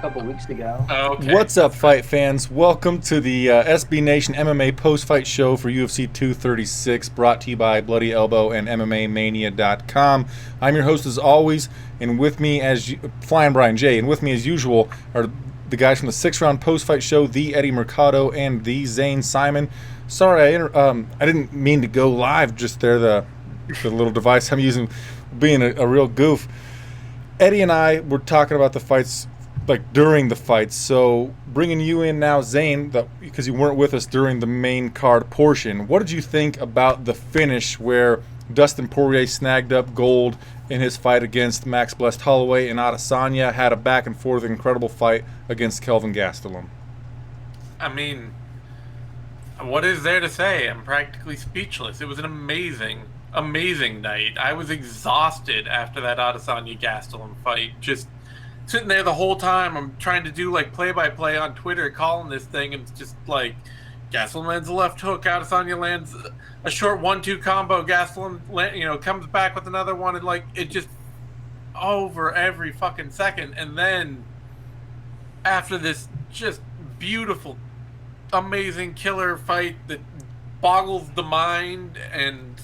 couple weeks ago. Okay. What's up, fight fans? Welcome to the SB Nation MMA post-fight show for UFC 236, brought to you by Bloody Elbow and MMAmania.com. I'm your host as always, and with me Flying Brian J, and with me as usual are the guys from the 6-round post-fight show, the Eddie Mercado and the Zane Simon. Sorry, I didn't mean to go live just there. The little device I'm using, being a real goof. Eddie and I were talking about the fights, like during the fights. So bringing you in now, Zane, because you weren't with us during the main card portion. What did you think about the finish where Dustin Poirier snagged up gold in his fight against Max Holloway, and Adesanya had a back and forth incredible fight against Kelvin Gastelum? I mean, what is there to say? I'm practically speechless. It was an amazing night. I was exhausted after that Adesanya Gastelum fight. Just sitting there the whole time. I'm trying to do like play-by-play on Twitter, calling this thing, and it's just like Gastelum lands a left hook, Adesanya lands a short 1-2 combo. Gastelum, comes back with another one, and like it just over every fucking second. And then after this just beautiful, amazing killer fight that boggles the mind and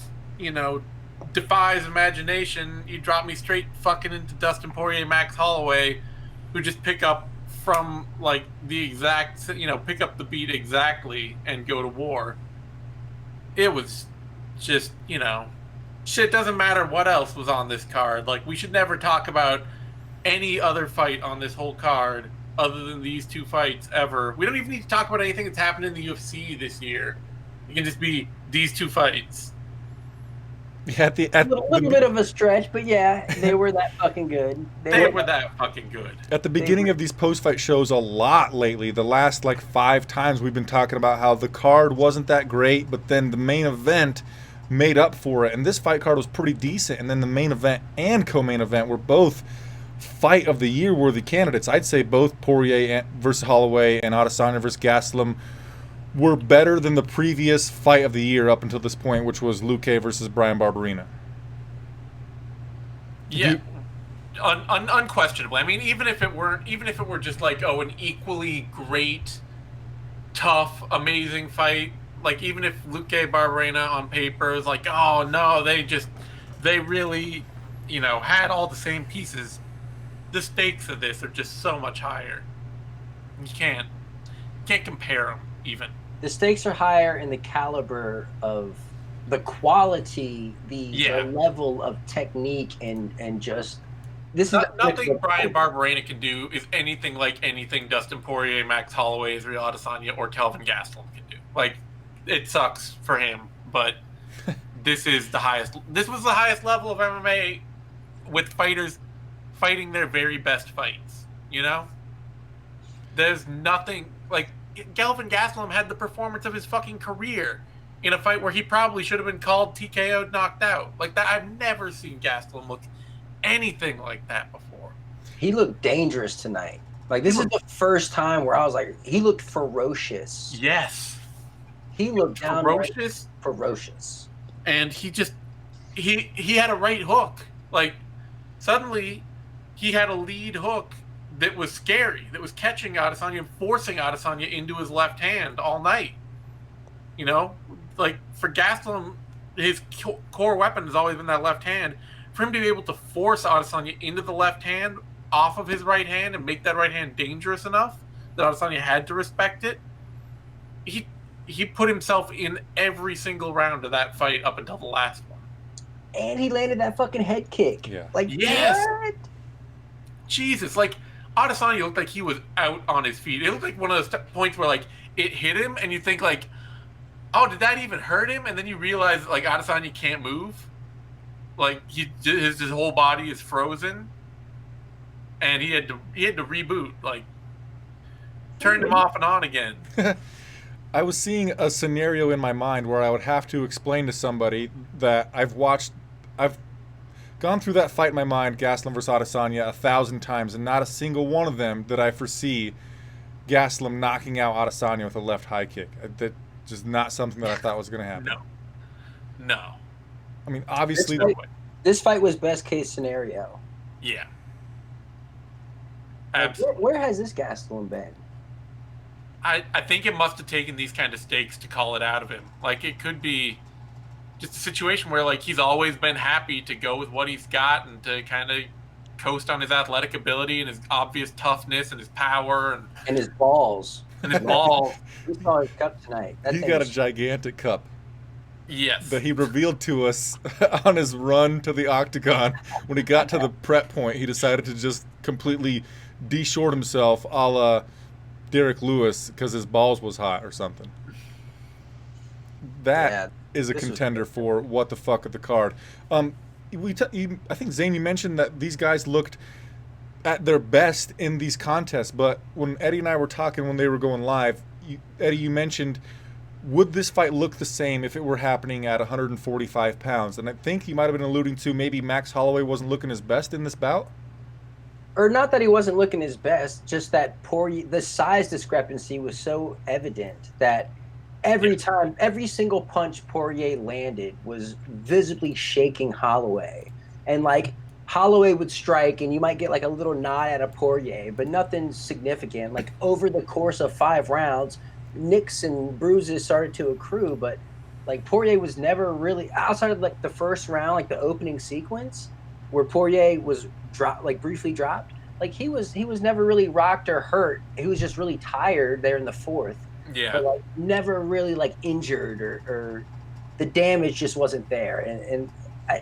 defies imagination, you drop me straight fucking into Dustin Poirier, Max Holloway, who just pick up from like the exact, pick up the beat exactly and go to war. It was just, shit, doesn't matter what else was on this card. Like, we should never talk about any other fight on this whole card other than these two fights ever. We don't even need to talk about anything that's happened in the UFC this year. It can just be these two fights. Yeah, A little bit of a stretch, but yeah, they were that fucking good. They were that fucking good. At the beginning of these post-fight shows a lot lately, the last like 5 times we've been talking about how the card wasn't that great, but then the main event made up for it. And this fight card was pretty decent. And then the main event and co-main event were both fight of the year worthy candidates. I'd say both Poirier versus Holloway and Adesanya versus Gastelum were better than the previous fight of the year up until this point, which was Luque versus Brian Barberena. Yeah, unquestionably. I mean, even if it were just like, an equally great, tough, amazing fight, like even if Luque Barberena on paper is like, oh no, they really, had all the same pieces. The stakes of this are just so much higher. You can't compare them even. The stakes are higher in the caliber of the quality, the level of technique, and just this is nothing Brian Barberena can do is anything like anything Dustin Poirier, Max Holloway, Israel Adesanya, or Kelvin Gastelum can do. Like, it sucks for him, but this was the highest level of MMA with fighters fighting their very best fights. There's nothing like. Kelvin Gastelum had the performance of his fucking career in a fight where he probably should have been called TKO'd, knocked out. Like that, I've never seen Gastelum look anything like that before. He looked dangerous tonight. Like, this is the first time where I was like, he looked ferocious. Yes. He looked ferocious. Ferocious. And he had a right hook. Like, suddenly he had a lead hook that was scary, that was catching Adesanya and forcing Adesanya into his left hand all night. Like, for Gastelum, his core weapon has always been that left hand. For him to be able to force Adesanya into the left hand off of his right hand and make that right hand dangerous enough that Adesanya had to respect it, he put himself in every single round of that fight up until the last one. And he landed that fucking head kick. Yeah. Like, yes. What? Jesus, like, Adesanya looked like he was out on his feet. It looked like one of those points where, like, it hit him, and you think, like, oh, did that even hurt him? And then you realize, like, Adesanya can't move. Like, his whole body is frozen, and he had to reboot, like, turned him off and on again. I was seeing a scenario in my mind where I would have to explain to somebody that I've gone through that fight in my mind, Gastelum versus Adesanya, 1,000 times, and not a single one of them did I foresee Gastelum knocking out Adesanya with a left high kick. That just not something that I thought was going to happen. No. I mean, obviously, this fight was best case scenario. Yeah. Like, where has this Gastelum been? I think it must have taken these kind of stakes to call it out of him. Like, it could be just a situation where, like, he's always been happy to go with what he's got and to kind of coast on his athletic ability and his obvious toughness and his power and his balls. And his balls. We saw his cup tonight. He's got a gigantic cup. Yes. That he revealed to us on his run to the octagon. When he got to the prep point, he decided to just completely de-short himself, a la Derek Lewis, because his balls was hot or something. That is a contender for what the fuck at the card. I think, Zane, you mentioned that these guys looked at their best in these contests, but when Eddie and I were talking when they were going live, Eddie, you mentioned, would this fight look the same if it were happening at 145 pounds? And I think you might have been alluding to maybe Max Holloway wasn't looking his best in this bout? Or not that he wasn't looking his best, just that the size discrepancy was so evident that every time, every single punch Poirier landed was visibly shaking Holloway. And, like, Holloway would strike, and you might get, like, a little nod out of Poirier, but nothing significant. Like, over the course of 5 rounds, nicks and bruises started to accrue, but, like, Poirier was never really, outside of, like, the first round, like, the opening sequence, where Poirier was briefly dropped, like, he was never really rocked or hurt. He was just really tired there in the 4th. Yeah. But, like, never really, like, injured or the damage just wasn't there. And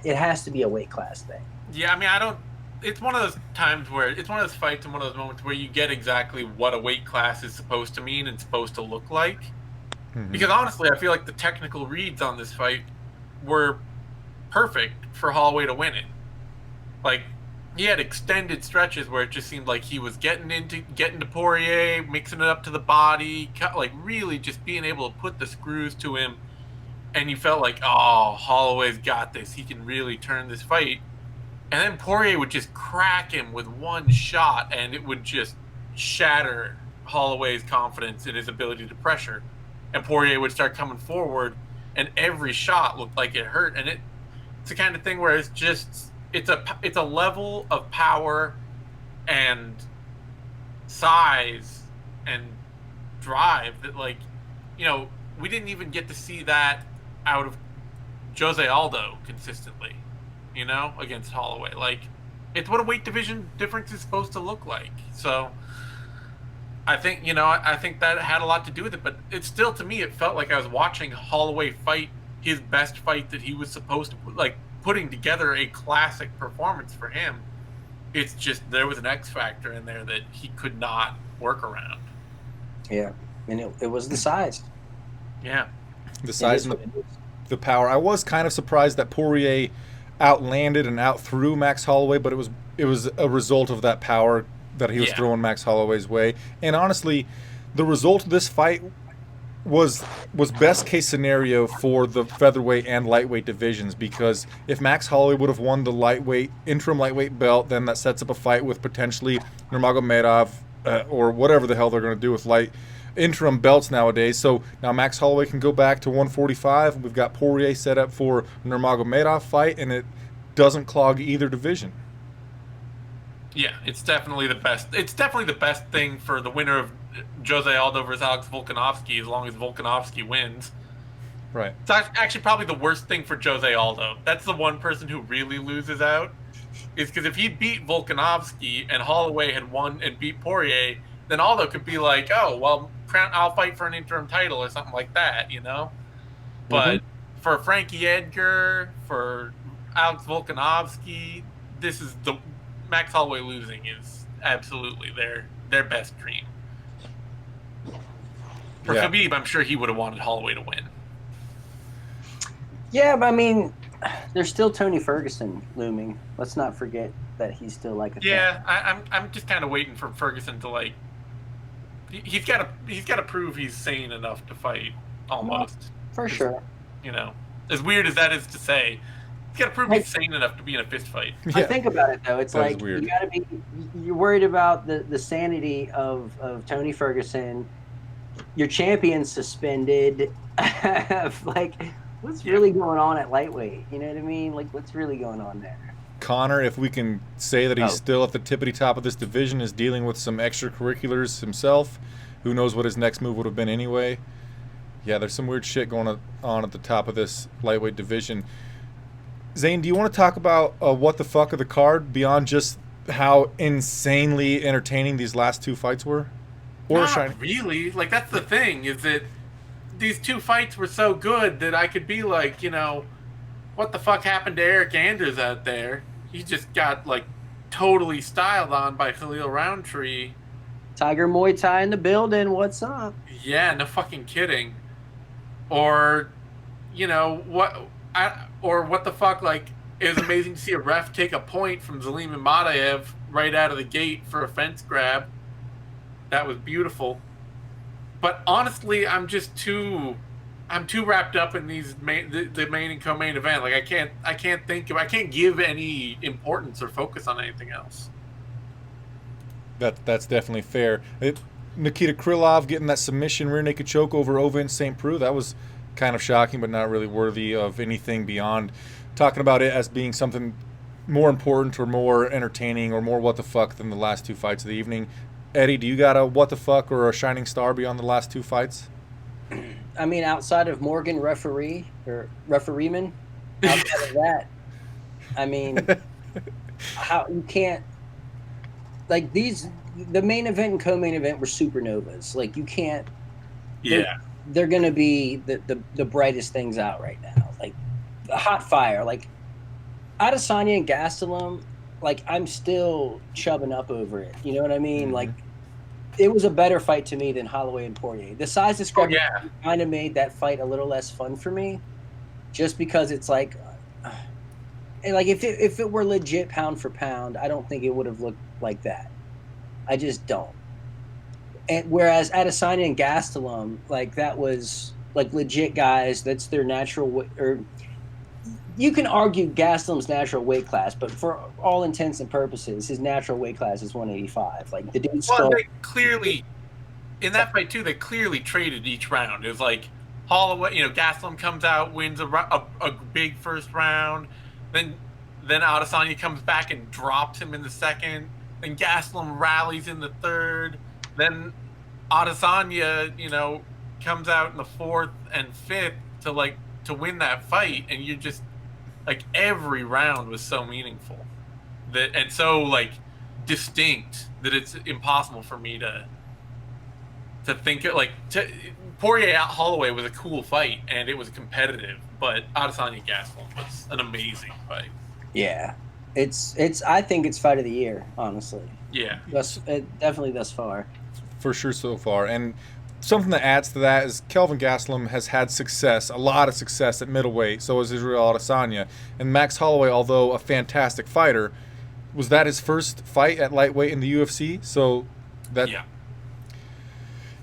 it has to be a weight class thing. Yeah, I mean, it's one of those times where it's one of those fights and one of those moments where you get exactly what a weight class is supposed to mean and supposed to look like. Mm-hmm. Because honestly, I feel like the technical reads on this fight were perfect for Holloway to win it. Like, he had extended stretches where it just seemed like he was getting to Poirier, mixing it up to the body, like really just being able to put the screws to him. And you felt like, oh, Holloway's got this. He can really turn this fight. And then Poirier would just crack him with one shot, and it would just shatter Holloway's confidence in his ability to pressure. And Poirier would start coming forward, and every shot looked like it hurt. And it's the kind of thing where it's just... It's a level of power and size and drive that, like, you know, we didn't even get to see that out of Jose Aldo consistently, you know, against Holloway. Like, it's what a weight division difference is supposed to look like. So I think, you know, I think that had a lot to do with it, but it's still, to me, it felt like I was watching Holloway fight his best fight that he was supposed to, like, putting together a classic performance for him. It's just there was an X factor in there that he could not work around. Yeah, and it was the size. Yeah. The size and the power. I was kind of surprised that Poirier outlanded and outthrew Max Holloway, but it was a result of that power that he was throwing Max Holloway's way. And honestly, the result of this fight was best case scenario for the featherweight and lightweight divisions, because if Max Holloway would have won the interim lightweight belt, then that sets up a fight with potentially Nurmagomedov or whatever the hell they're going to do with light interim belts nowadays. So now Max Holloway can go back to 145. We've got Poirier set up for Nurmagomedov fight, and it doesn't clog either division. Yeah, it's definitely the best. It's definitely the best thing for the winner of Jose Aldo versus Alex Volkanovski, as long as Volkanovski wins. Right. It's actually probably the worst thing for Jose Aldo. That's the one person who really loses out. Is because if he beat Volkanovski and Holloway had won and beat Poirier, then Aldo could be like, oh, well, I'll fight for an interim title or something like that, you know? But for Frankie Edgar, for Alex Volkanovski, this is the... Max Holloway losing is absolutely their best dream. For Khabib, I'm sure he would have wanted Holloway to win. Yeah, but I mean, there's still Tony Ferguson looming. Let's not forget that he's still like a thing. I'm just kind of waiting for Ferguson to, like, he's got to prove he's sane enough to fight almost. For sure. You know, as weird as that is to say, he's got to prove he's sane enough to be in a fist fight. I think about it though. It's like you're worried about the sanity of Tony Ferguson. Your champion's suspended. Like, what's really going on at lightweight? You know what I mean? Like, what's really going on there? Conor, if we can say that he's Oh. still at the tippity top of this division, is dealing with some extracurriculars himself. Who knows what his next move would have been anyway. Yeah, there's some weird shit going on at the top of this lightweight division. Zane, do you want to talk about what the fuck of the card beyond just how insanely entertaining these last two fights were? Or Not really. Like, that's the thing, is that these two fights were so good that I could be like, what the fuck happened to Eric Anders out there? He just got, like, totally styled on by Khalil Roundtree. Tiger Muay Thai in the building. What's up? Yeah, no fucking kidding. Or, what the fuck, like, it was amazing to see a ref take a point from Zelim Imadaev right out of the gate for a fence grab. That was beautiful. But honestly, I'm too wrapped up in these the main and co-main event. Like, I can't give any importance or focus on anything else. That's definitely fair. Nikita Krylov getting that submission rear naked choke over Ovince St. Preux, that was kind of shocking, but not really worthy of anything beyond talking about it as being something more important or more entertaining or more what the fuck than the last two fights of the evening. Eddie, do you got a what the fuck or a shining star beyond the last two fights? I mean, outside of Morgan refereeman, outside of that, I mean, how you can't, like, the main event and co-main event were supernovas. Like, you can't. Yeah. They're going to be the brightest things out right now. Like, the hot fire. Like, Adesanya and Gastelum, like, I'm still chubbing up over it. You know what I mean? Mm-hmm. Like, it was a better fight to me than Holloway and Poirier. The size discrepancy kind of made that fight a little less fun for me, just because it's like if it were legit pound for pound, I don't think it would have looked like that. I just don't. And whereas Adesanya and Gastelum, like, that was like legit guys. That's their natural or you can argue Gastelum's natural weight class, but for all intents and purposes, his natural weight class is 185. Like, the dude's Well, they clearly, in that fight too, they clearly traded each round. It was like Holloway, Gastelum comes out, wins a big first round, then Adesanya comes back and drops him in the second, then Gastelum rallies in the third, then Adesanya, comes out in the fourth and fifth to win that fight, and you just, like, every round was so meaningful and so, like, distinct that it's impossible for me to think it, like, Poirier at Holloway was a cool fight and it was competitive, but Adesanya Gastelum was an amazing fight. Yeah, it's I think it's fight of the year, honestly. Yeah, definitely thus far. For sure, so far. And something that adds to that is Kelvin Gastelum has had success, a lot of success at middleweight. So has Israel Adesanya. And Max Holloway, although a fantastic fighter, was that his first fight at lightweight in the UFC? So that, yeah.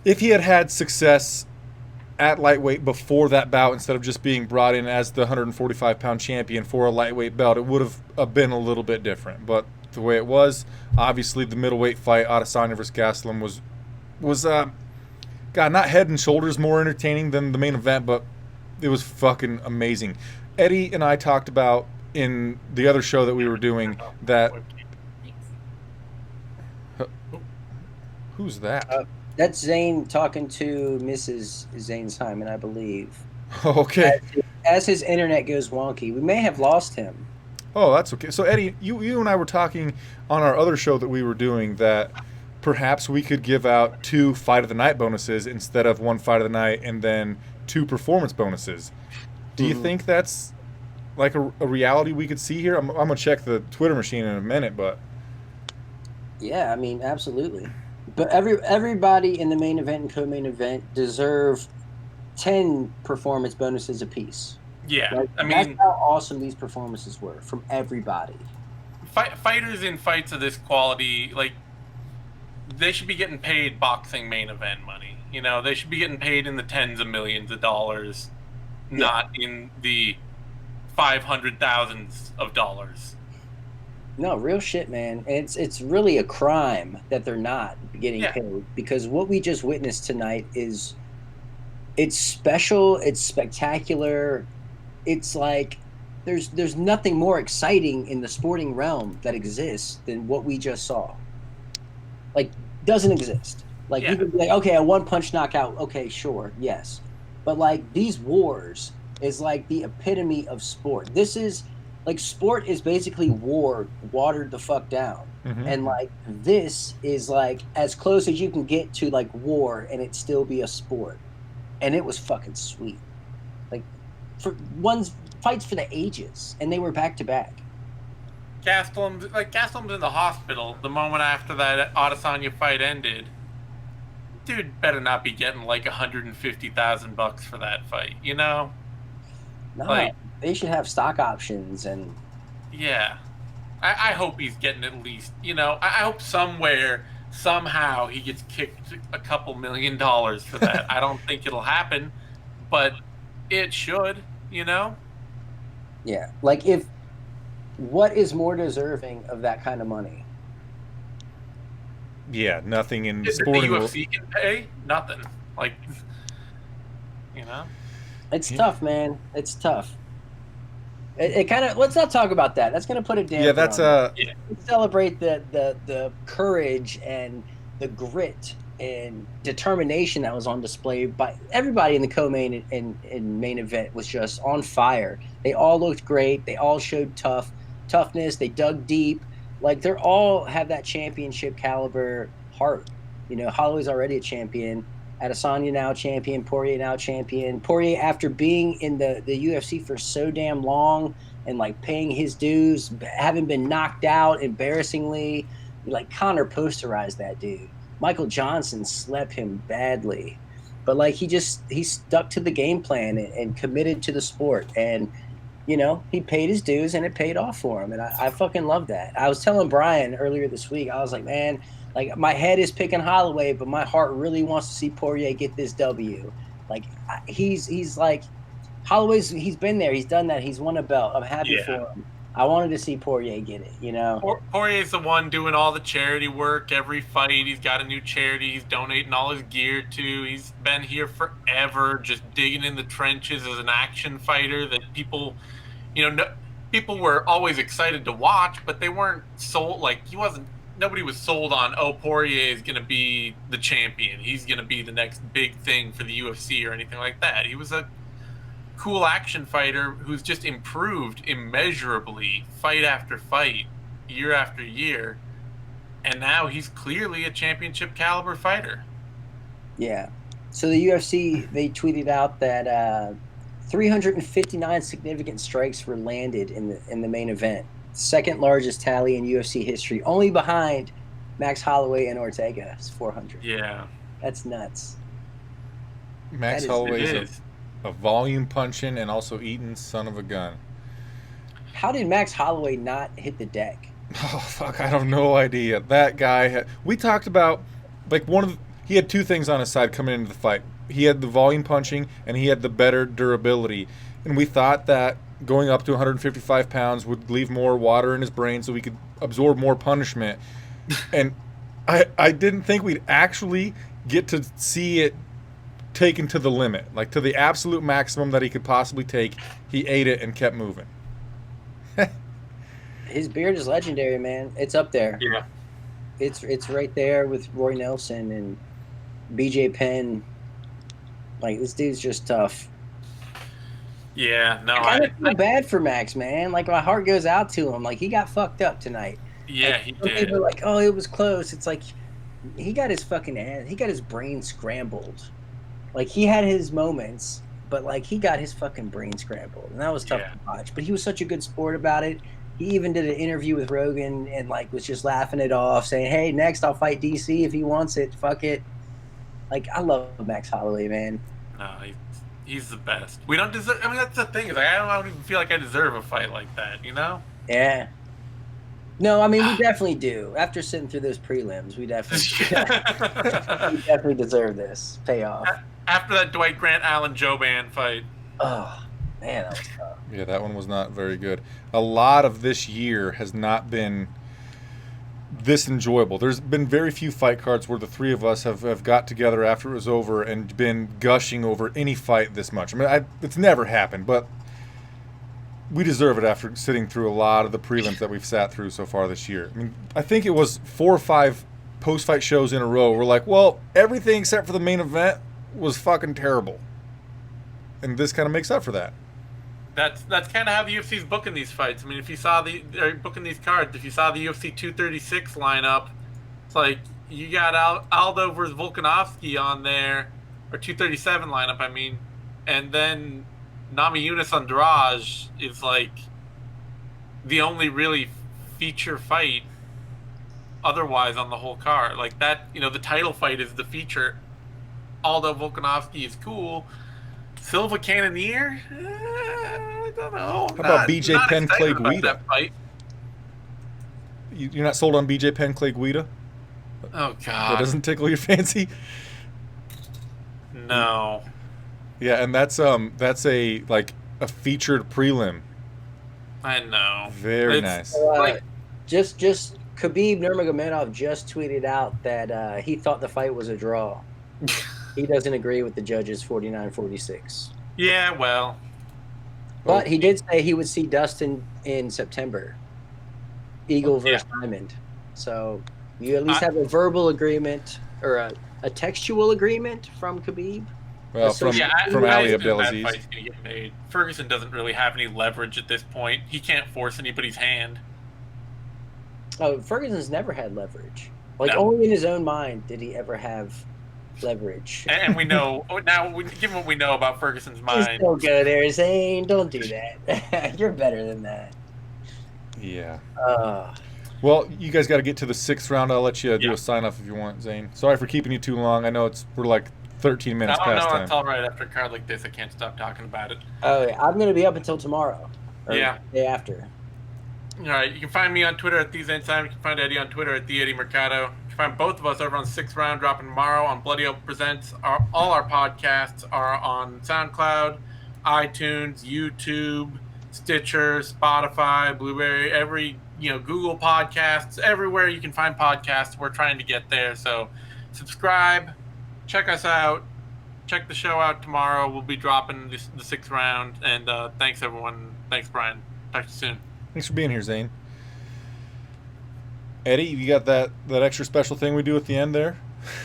If he had had success at lightweight before that bout, instead of just being brought in as the 145-pound champion for a lightweight belt, it would have been a little bit different. But the way it was, obviously the middleweight fight, Adesanya versus Gastelum, was God, not head and shoulders more entertaining than the main event, but it was fucking amazing. Eddie and I talked about in the other show that we were doing that. Who's that? That's Zane talking to Mrs. Zane Simon, I believe. Okay. As his internet goes wonky, we may have lost him. Oh, that's okay. So, Eddie, you and I were talking on our other show that we were doing that perhaps we could give out 2 Fight of the Night bonuses instead of 1 Fight of the Night and then 2 performance bonuses. Do you think that's like a reality we could see here? I'm going to check the Twitter machine in a minute, but... Yeah, I mean, absolutely. But everybody in the main event and co-main event deserve 10 performance bonuses apiece. Yeah, Like, I mean, that's how awesome these performances were from everybody. fighters in fights of this quality, like, they should be getting paid boxing main event money. They should be getting paid in the tens of millions of dollars, not in the 500,000s of dollars. No, real shit, man. And it's really a crime that they're not getting paid, because what we just witnessed tonight it's special, it's spectacular. It's like there's nothing more exciting in the sporting realm that exists than what we just saw. Like, doesn't exist. Like, you Yeah. could be like, okay, a one punch knockout. Okay, sure, yes. But like these wars is like the epitome of sport. This is like sport is basically war watered the fuck down. Mm-hmm. And like this is like as close as you can get to like war and it still be a sport. And it was fucking sweet. Like for one's fights for the ages, and they were back to back. Gastelum's in the hospital the moment after that Adesanya fight ended. Dude better not be getting like $150,000 for that fight, you know? No, Like, they should have stock options and yeah. I hope he's getting at least, you know, I hope somewhere, somehow he gets kicked a couple $1,000,000 for that. I don't think it'll happen, but it should, you know? yeah. Like if what is more deserving of that kind of money? Yeah, nothing in The sporting world. UFC can pay nothing. Like, you know? It's Yeah. tough, man. It's tough. It kind of let's not talk about that. That's gonna put a damper. Yeah, that's on it. Let's celebrate the courage and the grit and determination that was on display by everybody in the co-main and main event was just on fire. They all looked great. They all showed toughness. They dug deep. Like they're all have that championship caliber heart. You know, Holloway's already a champion. Adesanya now champion, Poirier now champion. Poirier, after being in the UFC for so damn long and like paying his dues, having been knocked out embarrassingly, like Connor posterized that dude. Michael Johnson slept him badly, but like he stuck to the game plan and committed to the sport, and you know he paid his dues and it paid off for him, and I fucking love that. I was telling Brian earlier this week, I was like, man. Like my head is picking Holloway, but my heart really wants to see Poirier get this W. Like he's like Holloway's. He's been there. He's done that. He's won a belt. I'm happy for him. I wanted to see Poirier get it. You know, Poirier's the one doing all the charity work every fight. He's got a new charity he's donating all his gear to. He's been here forever, just digging in the trenches as an action fighter that people, you know, people were always excited to watch, but they weren't sold. Like he wasn't. Nobody was sold on, oh, Poirier is going to be the champion. He's going to be the next big thing for the UFC or anything like that. He was a cool action fighter who's just improved immeasurably fight after fight, year after year. And now he's clearly a championship caliber fighter. Yeah. So the UFC, they tweeted out that 359 significant strikes were landed in the main event. Second largest tally in UFC history, only behind Max Holloway and Ortega. It's 400. Yeah. That's nuts. Max Holloway is a volume punching and also eating son of a gun. How did Max Holloway not hit the deck? Oh, fuck, I have no idea. That guy, we talked about, like, he had two things on his side coming into the fight. He had the volume punching and he had the better durability. And we thought that going up to 155 pounds would leave more water in his brain so he could absorb more punishment. And I didn't think we'd actually get to see it taken to the limit, like to the absolute maximum that he could possibly take. He ate it and kept moving. His beard is legendary, man. It's up there. Yeah. It's right there with Roy Nelson and BJ Penn. Like, this dude's just tough. Yeah, no, I feel bad for Max, man. Like, my heart goes out to him. Like, he got fucked up tonight. yeah, like, he people did. are like, oh, it was close. It's like he got his fucking ass. He got his brain scrambled. Like, he had his moments, but like he got his fucking brain scrambled, and that was tough to watch. But he was such a good sport about it. He even did an interview with Rogan and like was just laughing it off, saying, "Hey, next I'll fight DC if he wants it. Fuck it." Like, I love Max Holloway, man. No, he's the best. We don't deserve. I mean, that's the thing. Is like I don't even feel like I deserve a fight like that. You know? Yeah. No, I mean we definitely do. After sitting through those prelims, we definitely deserve this payoff. After that Dwight Grant Allen Joban fight. Oh man, that was tough. Yeah, that one was not very good. A lot of this year has not been this enjoyable. There's been very few fight cards where the three of us have got together after it was over and been gushing over any fight this much. I mean, it's never happened, but we deserve it after sitting through a lot of the prelims that we've sat through so far this year. I mean, I think it was 4 or 5 post-fight shows in a row. We're like, well, everything except for the main event was fucking terrible. And this kind of makes up for that. That's kind of how the UFC's booking these fights. I mean, if you saw they're booking these cards, if you saw the UFC 236 lineup, it's like you got Aldo versus Volkanovski on there, or 237 lineup, I mean, and then Namajunas Andrade is like the only really feature fight otherwise on the whole card. Like that, the title fight is the feature. Aldo Volkanovski is cool. Silva Cannonier? I don't know. How about BJ Penn, Clay Guida? That fight. You're not sold on BJ Penn, Clay Guida? Oh, God. That doesn't tickle your fancy? No. Yeah, and that's a featured prelim. I know. Very nice. Just Khabib Nurmagomedov just tweeted out that he thought the fight was a draw. He doesn't agree with the judges 49-46. Yeah, well. But he did say he would see Dustin in September. Eagle versus Diamond. So you at least have a verbal agreement or a textual agreement from Khabib. Well, from Ali Abdelaziz. That fight's gonna get made. Ferguson doesn't really have any leverage at this point. He can't force anybody's hand. Oh, Ferguson's never had leverage. Only in his own mind did he ever have leverage. And we know now, given what we know about Ferguson's mind. Don't go there, Zane. Don't do that. You're better than that. Yeah. Well, you guys got to get to the 6th round. I'll let you do a sign off if you want, Zane. Sorry for keeping you too long. I know we're like 13 minutes past time. No, it's all right. After a card like this, I can't stop talking about it. Oh, yeah. I'm going to be up until tomorrow. Yeah. The day after. All right. You can find me on Twitter at TheZaneTime. You can find Eddie on Twitter at TheEddieMercado. You can find both of us over on 6th Round, dropping tomorrow on Bloody Elbow Presents. All our podcasts are on SoundCloud, iTunes, YouTube, Stitcher, Spotify, Blueberry, every Google Podcasts, everywhere you can find podcasts. We're trying to get there, so subscribe, check us out, check the show out tomorrow. We'll be dropping the 6th round, and thanks everyone. Thanks, Brian. Talk to you soon. Thanks for being here, Zane. Eddie, you got that extra special thing we do at the end there?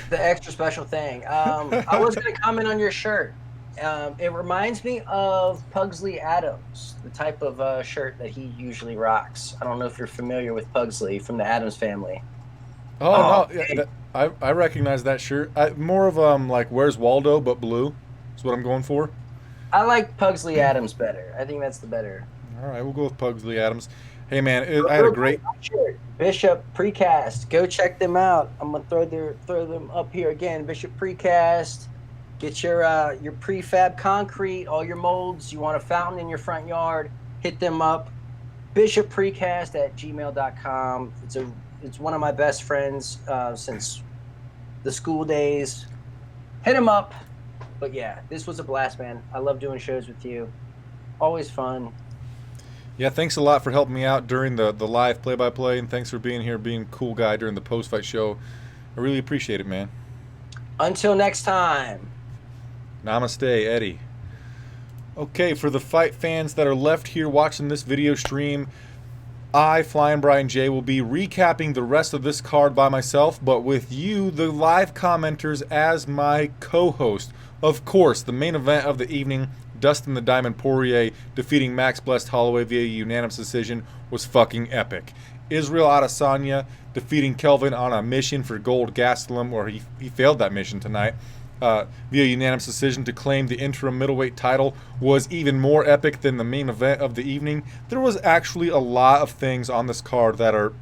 The extra special thing. I was going to comment on your shirt. It reminds me of Pugsley Adams, the type of shirt that he usually rocks. I don't know if you're familiar with Pugsley from the Adams family. Oh no, yeah, I recognize that shirt. More of Where's Waldo, but blue is what I'm going for. I like Pugsley Adams better. I think that's the better. All right, we'll go with Pugsley Adams. Hey man, I had a great shirt. Bishop Precast. Go check them out. I'm gonna throw them up here again. Bishop Precast. Get your prefab concrete, all your molds. You want a fountain in your front yard, hit them up. BishopPrecast@gmail.com. It's one of my best friends since the school days. Hit him up. But yeah, this was a blast, man. I love doing shows with you. Always fun. Yeah, thanks a lot for helping me out during the live play-by-play, and thanks for being here, being a cool guy during the post-fight show. I really appreciate it, man. Until next time. Namaste, Eddie. Okay, for the fight fans that are left here watching this video stream, I, Flying Brian J, will be recapping the rest of this card by myself, but with you, the live commenters, as my co-host. Of course, the main event of the evening, Dustin the Diamond Poirier defeating Max Blessed Holloway via unanimous decision, was fucking epic. Israel Adesanya defeating Kelvin on a mission for gold Gastelum, or he failed that mission tonight, via unanimous decision to claim the interim middleweight title, was even more epic than the main event of the evening. There was actually a lot of things on this card that are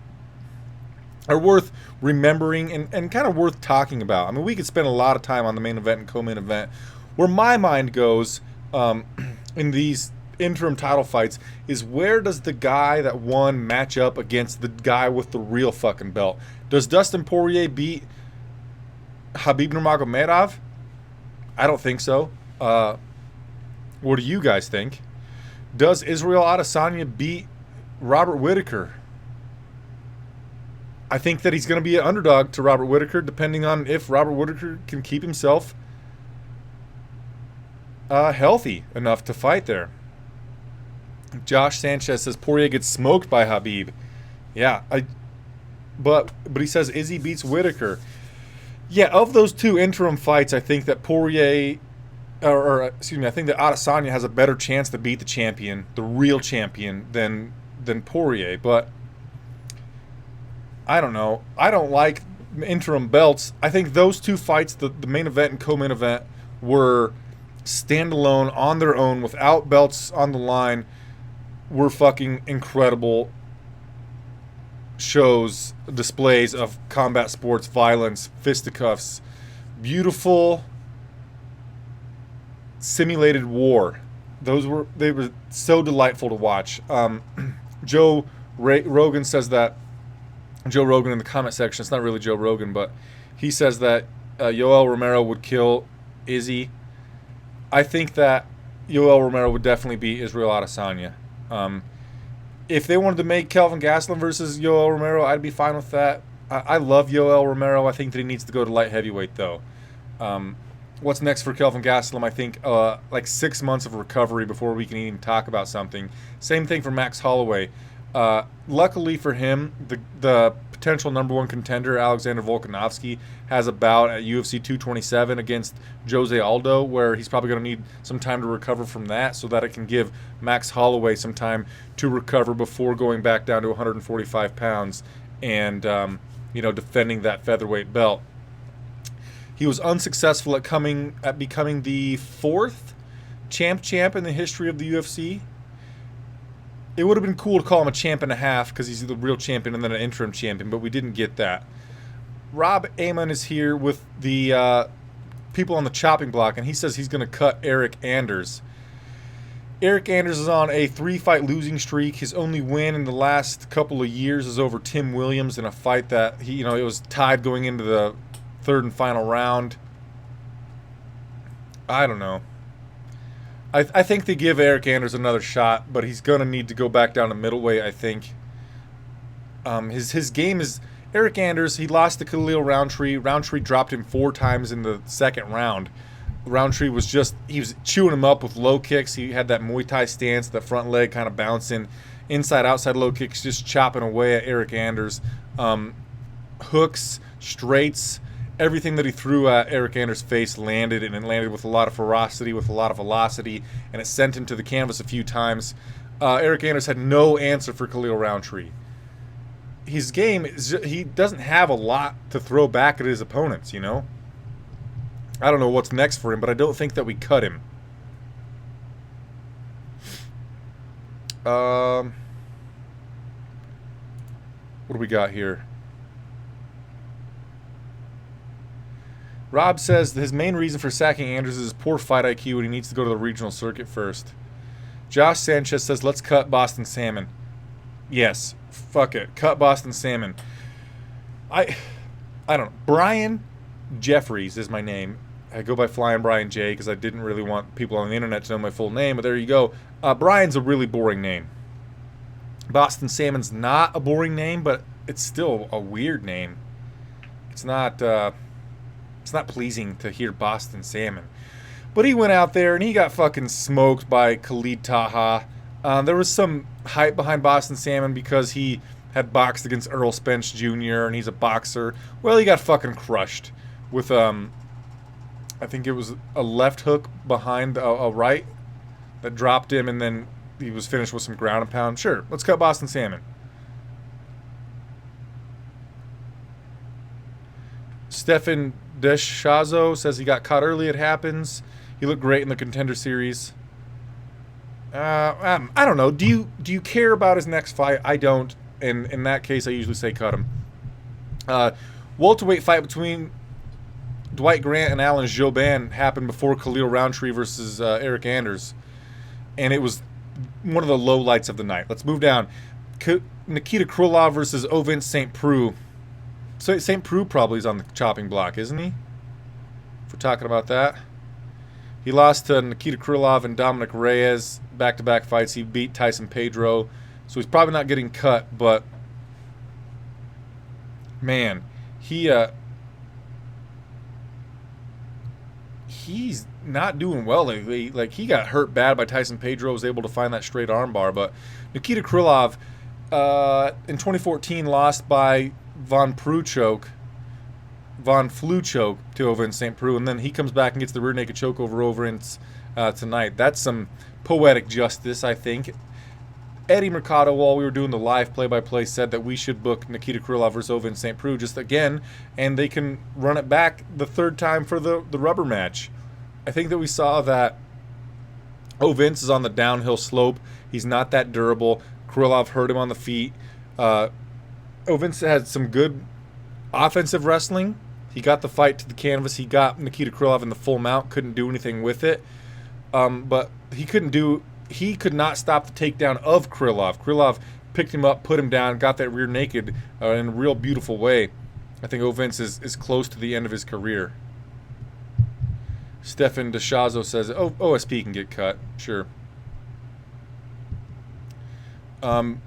worth remembering and kind of worth talking about. I mean, we could spend a lot of time on the main event and co-main event. Where my mind goes in these interim title fights is, where does the guy that won match up against the guy with the real fucking belt? Does Dustin Poirier beat Khabib Nurmagomedov? I don't think so. What do you guys think? Does Israel Adesanya beat Robert Whittaker? I think that he's going to be an underdog to Robert Whittaker, depending on if Robert Whittaker can keep himself healthy enough to fight there. Josh Sanchez says Poirier gets smoked by Khabib. Yeah, but he says Izzy beats Whitaker. Yeah, of those two interim fights, I think that Poirier, or excuse me, I think that Adesanya has a better chance to beat the champion, the real champion, than Poirier. But I don't know. I don't like interim belts. I think those two fights, the main event and co-main event, were standalone on their own without belts on the line. Were fucking incredible shows, displays of combat sports, violence, fisticuffs, beautiful simulated war. They were so delightful to watch. Joe Rogan says that. Joe Rogan in the comment section. It's not really Joe Rogan, but he says that Yoel Romero would kill Izzy. I think that Yoel Romero would definitely beat Israel Adesanya. If they wanted to make Kelvin Gastelum versus Yoel Romero, I'd be fine with that. I love Yoel Romero. I think that he needs to go to light heavyweight, though. What's next for Kelvin Gastelum? I think like 6 months of recovery before we can even talk about something. Same thing for Max Holloway. Luckily for him, the potential number one contender, Alexander Volkanovski, has a bout at UFC 227 against Jose Aldo, where he's probably going to need some time to recover from that so that it can give Max Holloway some time to recover before going back down to 145 pounds and defending that featherweight belt. He was unsuccessful at becoming the fourth champ in the history of the UFC. It would have been cool to call him a champ and a half because he's the real champion and then an interim champion, but we didn't get that. Rob Amon is here with the people on the chopping block, and he says he's going to cut Eric Anders. Eric Anders is on a 3-fight losing streak. His only win in the last couple of years is over Tim Williams in a fight that it was tied going into the third and final round. I don't know. I think they give Eric Anders another shot, but he's going to need to go back down to middleweight, I think. His game is... Eric Anders, he lost to Khalil Roundtree. Roundtree dropped him 4 times in the second round. Roundtree was he was chewing him up with low kicks. He had that Muay Thai stance, the front leg kind of bouncing. Inside, outside low kicks, just chopping away at Eric Anders. Hooks, straights... Everything that he threw at Eric Anders' face landed, and it landed with a lot of ferocity, with a lot of velocity, and it sent him to the canvas a few times. Eric Anders had no answer for Khalil Roundtree. His game, he doesn't have a lot to throw back at his opponents, I don't know what's next for him, but I don't think that we cut him. What do we got here? Rob says his main reason for sacking Anders is his poor fight IQ and he needs to go to the regional circuit first. Josh Sanchez says, let's cut Boston Salmon. Yes, fuck it. Cut Boston Salmon. I don't know. Brian Jeffries is my name. I go by Flying Brian J because I didn't really want people on the internet to know my full name, but there you go. Brian's a really boring name. Boston Salmon's not a boring name, but it's still a weird name. It's not pleasing to hear Boston Salmon. But he went out there and he got fucking smoked by Khalid Taha. There was some hype behind Boston Salmon because he had boxed against Earl Spence Jr. and he's a boxer. Well, he got fucking crushed with, I think it was a left hook behind a right that dropped him, and then he was finished with some ground and pound. Sure, let's cut Boston Salmon. Stefan Deschazo says he got caught early. It happens. He looked great in the Contender Series. I don't know. Do you care about his next fight? I don't. And in that case, I usually say cut him. Welterweight fight between Dwight Grant and Alan Jouban happened before Khalil Roundtree versus Eric Anders, and it was one of the lowlights of the night. Let's move down. Nikita Krylov versus Ovince St. Preux. So St. Preux probably is on the chopping block, isn't he? If we're talking about that. He lost to Nikita Krylov and Dominic Reyes. Back-to-back fights. He beat Tyson Pedro. So he's probably not getting cut, but... Man, he he's not doing well lately. Like, he got hurt bad by Tyson Pedro, was able to find that straight armbar. But Nikita Krylov, in 2014, lost by Von Flue choke to Ovince St. Preux, and then he comes back and gets the rear naked choke over Ovince tonight. That's some poetic justice, I think. Eddie Mercado, while we were doing the live play-by-play, said that we should book Nikita Krylov versus Ovince St. Preux just again, and they can run it back the third time for the rubber match. I think that we saw that Ovince is on the downhill slope. He's not that durable. Krylov hurt him on the feet. Ovince had some good offensive wrestling. He got the fight to the canvas. He got Nikita Krylov in the full mount. Couldn't do anything with it. But he could not stop the takedown of Krylov. Krylov picked him up, put him down, got that rear naked in a real beautiful way. I think Ovince is close to the end of his career. Stefan DeShazo says, OSP can get cut. Sure. The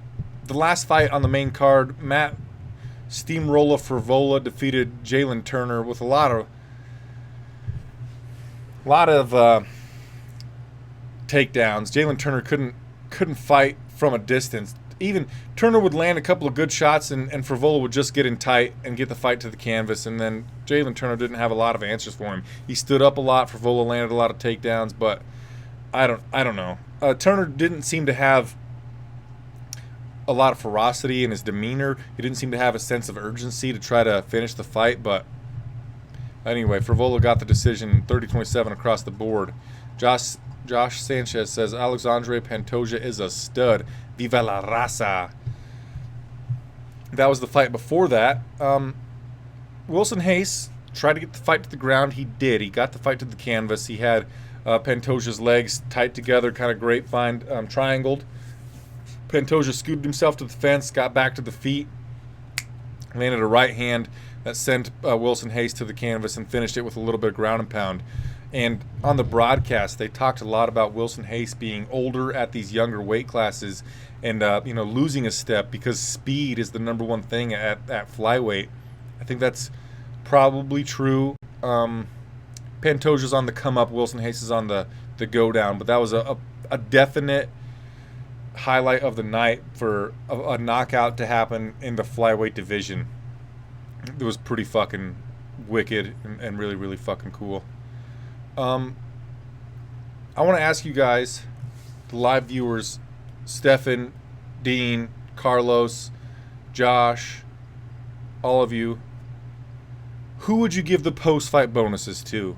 last fight on the main card, Matt Steamroller Frivola defeated Jalen Turner with a lot of takedowns. Jalen Turner couldn't fight from a distance. Even Turner would land a couple of good shots, and Frivola would just get in tight and get the fight to the canvas. And then Jalen Turner didn't have a lot of answers for him. He stood up a lot. Frivola landed a lot of takedowns, but I don't know. Turner didn't seem to have a lot of ferocity in his demeanor. He didn't seem to have a sense of urgency to try to finish the fight. But anyway, Frivola got the decision 30-27 across the board. Josh Sanchez says Alexandre Pantoja is a stud. Viva la raza. That was the fight before that. Wilson Hayes tried to get the fight to the ground. He did. He got the fight to the canvas. He had Pantoja's legs tight together, kind of grapevine triangled. Pantoja scooted himself to the fence, got back to the feet, landed a right hand that sent Wilson Hayes to the canvas and finished it with a little bit of ground and pound. And on the broadcast, they talked a lot about Wilson Hayes being older at these younger weight classes and losing a step because speed is the number one thing at flyweight. I think that's probably true. Pantoja's on the come up, Wilson Hayes is on the go down, but that was a definite highlight of the night for a knockout to happen in the flyweight division. It was pretty fucking wicked and really, really fucking cool. I want to ask you guys, the live viewers, Stefan, Dean, Carlos, Josh, all of you, who would you give the post-fight bonuses to?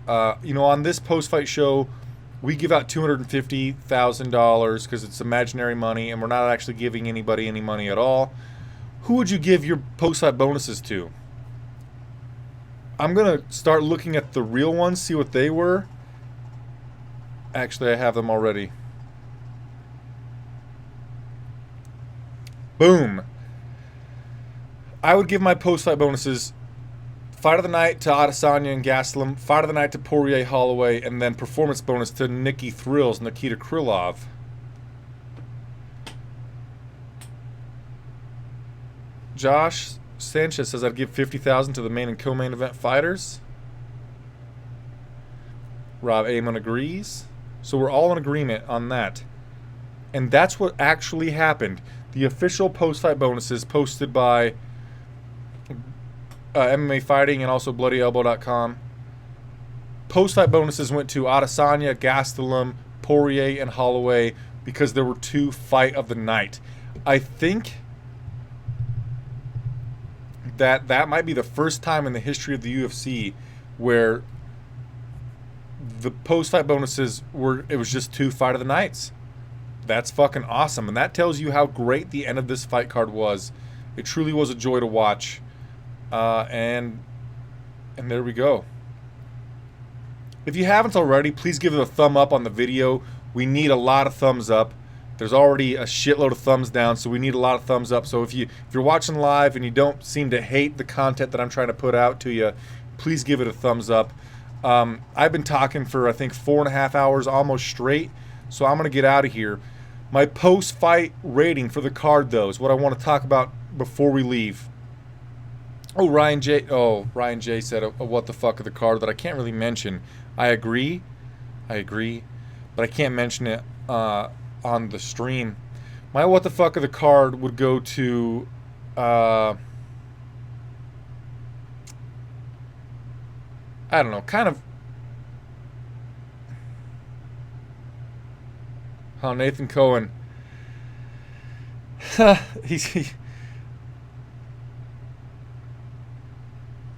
On this post-fight show, we give out $250,000 because it's imaginary money and we're not actually giving anybody any money at all. Who would you give your post-fight bonuses to? I'm going to start looking at the real ones, see what they were. Actually, I have them already. Boom. I would give my post-fight bonuses fight of the night to Adesanya and Gastelum, fight of the night to Poirier Holloway, and then performance bonus to Nikki Nikita Krylov. Josh Sanchez says I'd give $50,000 to the main and co-main event fighters. Rob Amon agrees. So we're all in agreement on that. And that's what actually happened. The official post-fight bonuses posted by MMA Fighting and also BloodyElbow.com. Post-fight bonuses went to Adesanya, Gastelum, Poirier, and Holloway because there were 2 fight of the night. I think that might be the first time in the history of the UFC where the post-fight bonuses it was just 2 fight of the nights. That's fucking awesome. And that tells you how great the end of this fight card was. It truly was a joy to watch. And there we go. If you haven't already, please give it a thumb up on the video. We need a lot of thumbs up. There's already a shitload of thumbs down, so we need a lot of thumbs up. So if you're watching live and you don't seem to hate the content that I'm trying to put out to you, please give it a thumbs up. I've been talking for, I think, 4.5 hours almost straight, so I'm going to get out of here. My post-fight rating for the card, though, is what I want to talk about before we leave. Oh, Ryan J. Oh, Ryan J. said a what the fuck of the card that I can't really mention. I agree, but I can't mention it on the stream. My what the fuck of the card would go to. I don't know, kind of. How Nathan Cohen.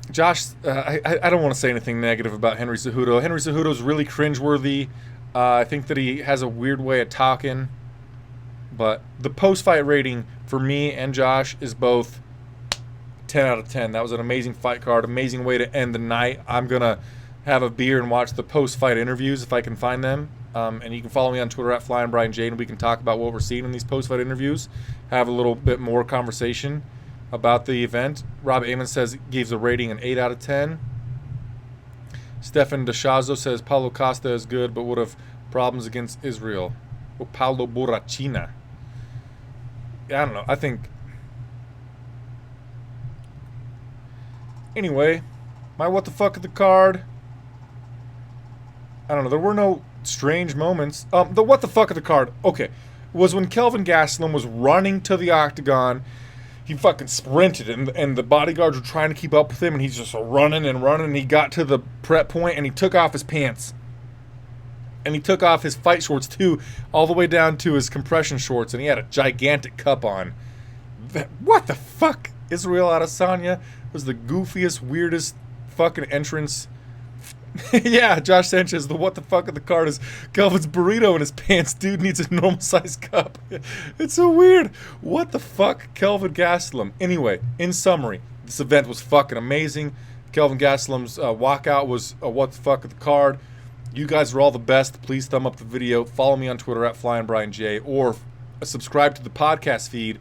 Josh, I don't want to say anything negative about Henry Cejudo. Henry Cejudo's really cringeworthy. I think that he has a weird way of talking. But the post-fight rating for me and Josh is both 10 out of 10. That was an amazing fight card, amazing way to end the night. I'm going to have a beer and watch the post-fight interviews if I can find them. And you can follow me on Twitter at FlyingBrianJ, and we can talk about what we're seeing in these post-fight interviews, have a little bit more conversation about the event. Rob Amon says gives a rating an 8 out of 10. Stefan DeShazo says Paulo Costa is good, but would have problems against Israel. Oh, Paulo Borrachina. I don't know. I think... Anyway, my what the fuck of the card... I don't know. There were no strange moments. The what the fuck of the card, okay, was when Kelvin Gastelum was running to the octagon. He fucking sprinted, and the bodyguards were trying to keep up with him, and he's just running and running, and he got to the prep point, and he took off his pants. And he took off his fight shorts, too, all the way down to his compression shorts, and he had a gigantic cup on. What the fuck? Israel Adesanya was the goofiest, weirdest fucking entrance. Yeah, Josh Sanchez, the what the fuck of the card is Kelvin's burrito in his pants. Dude needs a normal size cup. It's so weird. What the fuck? Kelvin Gastelum. Anyway, in summary, this event was fucking amazing. Kelvin Gastelum's walkout was a what the fuck of the card. You guys are all the best. Please thumb up the video. Follow me on Twitter at FlyingBrianJ, or subscribe to the podcast feed.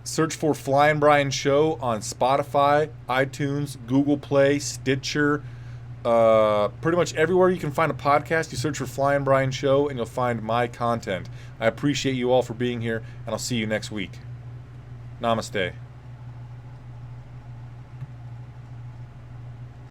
Search for Flying Brian Show on Spotify, iTunes, Google Play, Stitcher. Pretty much everywhere you can find a podcast, you search for Flying Brian Show, and you'll find my content. I appreciate you all for being here, and I'll see you next week. Namaste.